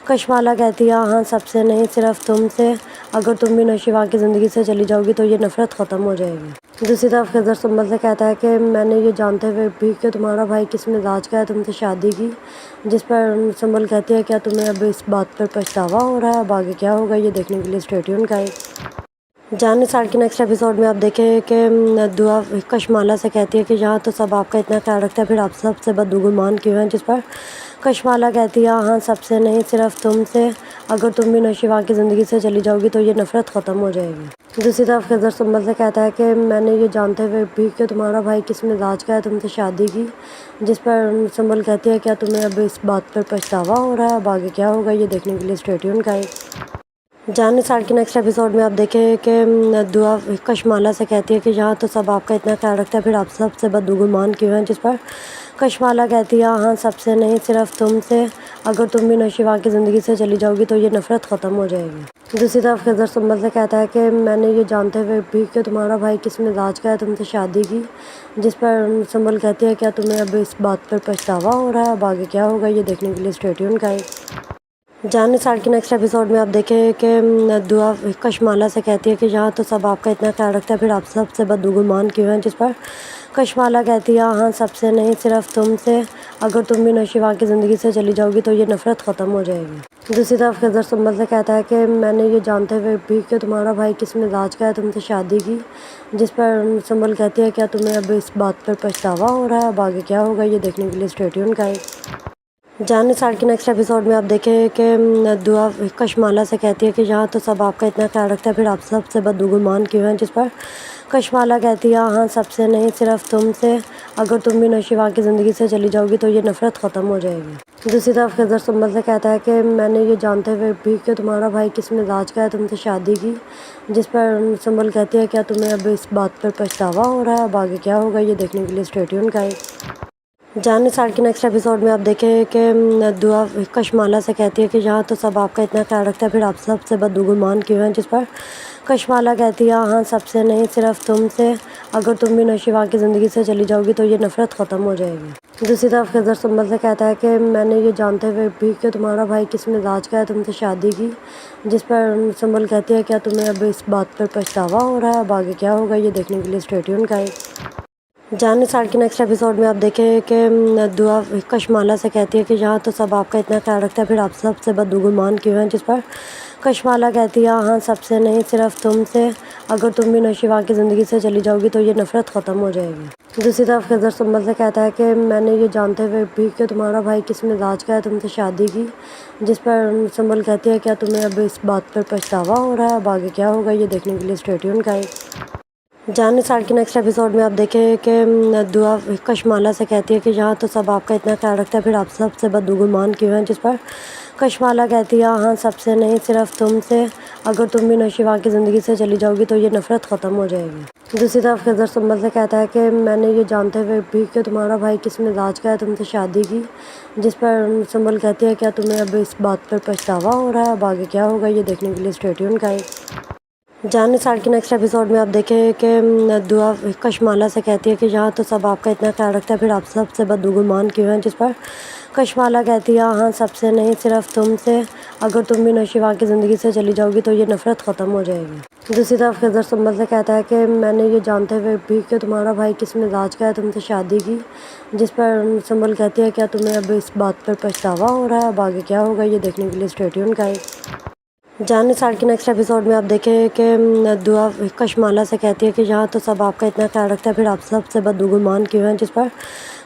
कशमाला कहती है हाँ सबसे नहीं, सिर्फ तुमसे। अगर तुम भी नौशिवा की ज़िंदगी से चली जाओगी तो ये नफ़रत ख़त्म हो जाएगी। दूसरी तरफ खिज़र सुंबल से कहता है कि मैंने ये जानते हुए भी कि तुम्हारा भाई किस मिजाज का है तुमसे शादी की, जिस पर सुंबल कहती है क्या तुम्हें अब इस बात पर पछतावा हो रहा है, अब आगे क्या होगा ये देखने के लिए स्टे ट्यून गाइस। जाने साल के नेक्स्ट एपिसोड में आप देखें कि दुआ कशमाला से कहती है कि यहाँ तो सब आपका इतना ख्याल रखता है, फिर आप सबसे बदगुमान क्यों हैं, जिस पर कशमाला कहती है हाँ सबसे नहीं सिर्फ तुमसे, अगर तुम भी नौशिवा की ज़िंदगी से चली जाओगी तो ये नफ़रत ख़त्म हो जाएगी। दूसरी तरफ खिज़र सुंबल से कहता है कि मैंने ये जानते हुए भी कि तुम्हारा भाई किस मिजाज का है तुमसे शादी की, जिस पर सुंबल कहती है क्या तुम्हें अब इस बात पर पछतावा हो रहा है, अब आगे क्या होगा ये देखने के लिए स्टे ट्यून गाइस। जानने साल के नेक्स्ट एपिसोड में आप देखें कि दुआ कशमाला से कहती है कि यहाँ तो सब आपका इतना ख्याल रखता है, फिर आप सबसे बदगुमान क्यों हैं, जिस पर कशमाला कहती है हाँ सबसे नहीं सिर्फ तुमसे, अगर तुम भी नौशिवा की ज़िंदगी से चली जाओगी तो ये नफ़रत ख़त्म हो जाएगी। दूसरी तरफ खिज़र सुंबल से कहता है कि मैंने ये जानते हुए भी कि तुम्हारा भाई किस मिजाज का है तुमसे शादी की, जिस पर सुंबल कहती है क्या तुम्हें अब इस बात पर पछतावा हो रहा है, अब आगे क्या होगा ये देखने के लिए स्टे ट्यून गाइस। जानने साल के नेक्स्ट एपिसोड में आप देखें कि दुआ कशमाला से कहती है कि यहाँ तो सब आपका इतना ख्याल रखता है, फिर आप सबसे बदगुमान क्यों हैं, जिस पर कशमाला कहती है हाँ सबसे नहीं सिर्फ तुमसे, अगर तुम भी नौशिवा की ज़िंदगी से चली जाओगी तो ये नफ़रत ख़त्म हो जाएगी। दूसरी तरफ खिज़र सुंबल से कहता है कि मैंने ये जानते हुए भी कि तुम्हारा भाई किस मिजाज का है तुमसे शादी की, जिस पर सुंबल कहती है क्या तुम्हें अब इस बात पर पछतावा हो रहा है, अब आगे क्या होगा ये देखने के लिए स्टे ट्यून गाइस। जानने साल के नेक्स्ट एपिसोड में आप देखें कि दुआ कशमाला से कहती है कि यहाँ तो सब आपका इतना ख्याल रखता है, फिर आप सबसे बदगुमान क्यों हैं, जिस पर कशमाला कहती है हाँ सबसे नहीं सिर्फ तुमसे, अगर तुम भी नौशिवा की ज़िंदगी से चली जाओगी तो ये नफ़रत ख़त्म हो जाएगी। दूसरी तरफ खिज़र सुंबल से कहता है कि मैंने ये जानते हुए भी कि तुम्हारा भाई किस मिजाज का है तुमसे शादी की, जिस पर सुंबल कहती है क्या तुम्हें अब इस बात पर पछतावा हो रहा है, अब आगे क्या होगा ये देखने के लिए स्टे ट्यून गाइस। जानने साल के नेक्स्ट एपिसोड में आप देखें कि दुआ कशमाला से कहती है कि यहाँ तो सब आपका इतना ख्याल रखता है, फिर आप सबसे बदगुमान क्यों हैं, जिस पर कशमाला कहती है हाँ सबसे नहीं सिर्फ तुमसे, अगर तुम भी नौशिवा की ज़िंदगी से चली जाओगी तो ये नफ़रत ख़त्म हो जाएगी। दूसरी तरफ खिज़र सुंबल से कहता है कि मैंने ये जानते हुए भी कि तुम्हारा भाई किस मिजाज का है तुमसे शादी की, जिस पर सुंबल कहती है क्या तुम्हें अब इस बात पर पछतावा हो रहा है, अब आगे क्या होगा ये देखने के लिए स्टे ट्यून गाइस। जानने साल के नेक्स्ट एपिसोड में आप देखें कि दुआ कशमाला से कहती है कि यहाँ तो सब आपका इतना ख्याल रखता है, फिर आप सबसे बदगुमान क्यों हैं, जिस पर कशमाला कहती है हाँ सबसे नहीं सिर्फ तुमसे, अगर तुम भी नौशिवा की ज़िंदगी से चली जाओगी तो ये नफ़रत ख़त्म हो जाएगी। दूसरी तरफ खिज़र सुंबल से कहता है कि मैंने ये जानते हुए भी कि तुम्हारा भाई किस मिजाज का है तुमसे शादी की, जिस पर सुंबल कहती है क्या तुम्हें अब इस बात पर पछतावा हो रहा है, अब आगे क्या होगा ये देखने के लिए स्टे ट्यून गाइस। जानने साल के नेक्स्ट एपिसोड में आप देखें कि दुआ कशमाला से कहती है कि यहाँ तो सब आपका इतना ख्याल रखता है, फिर आप सबसे बदगुमान क्यों हैं, जिस पर कशमाला कहती है हाँ सबसे नहीं सिर्फ तुमसे, अगर तुम भी नौशिवा की ज़िंदगी से चली जाओगी तो ये नफ़रत ख़त्म हो जाएगी। दूसरी तरफ खिज़र सुंबल से कहता है कि मैंने ये जानते हुए भी कि तुम्हारा भाई किस मिजाज का है तुमसे शादी की, जिस पर सुंबल कहती है क्या तुम्हें अब इस बात पर पछतावा हो रहा है, अब आगे क्या होगा ये देखने के लिए स्टे ट्यून गाइस। जानने साल के नेक्स्ट एपिसोड में आप देखें कि दुआ कशमाला से कहती है कि यहाँ तो सब आपका इतना ख्याल रखता है, फिर आप सबसे बदगुमान क्यों हैं, जिस पर कशमाला कहती है हाँ सबसे नहीं सिर्फ तुमसे, अगर तुम भी नौशिवा की ज़िंदगी से चली जाओगी तो ये नफ़रत ख़त्म हो जाएगी। दूसरी तरफ खिज़र सुंबल से कहता है कि मैंने ये जानते हुए भी कि तुम्हारा भाई किस मिजाज का है तुमसे शादी की, जिस पर सुंबल कहती है क्या तुम्हें अब इस बात पर पछतावा हो रहा है, अब आगे क्या होगा ये देखने के लिए स्टे ट्यून गाइस। जानने साल के नेक्स्ट एपिसोड में आप देखें कि दुआ कशमाला से कहती है कि यहाँ तो सब आपका इतना ख्याल रखता है, फिर आप सबसे बदगुमान क्यों हैं, जिस पर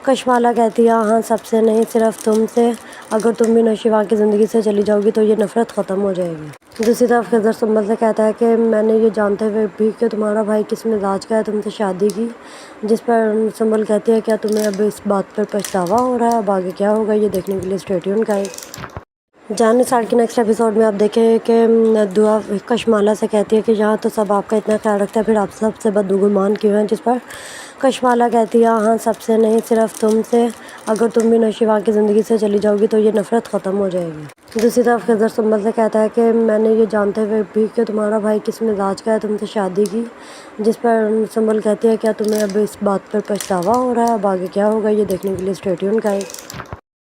कशमाला कहती है हाँ सबसे नहीं सिर्फ तुमसे, अगर तुम भी नौशिवा की ज़िंदगी से चली जाओगी तो ये नफ़रत ख़त्म हो जाएगी। दूसरी तरफ खिज़र सुंबल से कहता है कि मैंने ये जानते हुए भी कि तुम्हारा भाई किस मिजाज का है तुमसे शादी की, जिस पर सुंबल कहती है क्या तुम्हें अब इस बात पर पछतावा हो रहा है, अब आगे क्या होगा ये देखने के लिए स्टे ट्यून गाइस। जानने साल के नेक्स्ट एपिसोड में आप देखें कि दुआ कशमाला से कहती है कि यहाँ तो सब आपका इतना ख्याल रखता है, फिर आप सबसे बदगुमान क्यों हैं, जिस पर कशमाला कहती है हाँ सबसे नहीं सिर्फ तुमसे, अगर तुम भी नौशिवा की ज़िंदगी से चली जाओगी तो ये नफ़रत ख़त्म हो जाएगी। दूसरी तरफ खिज़र सुंबल से कहता है कि मैंने ये जानते हुए भी कि तुम्हारा भाई किस मिजाज का है तुमसे शादी की, जिस पर सुंबल कहती है क्या तुम्हें अब इस बात पर पछतावा हो रहा है, अब आगे क्या होगा ये देखने के लिए स्टे ट्यून गाइस।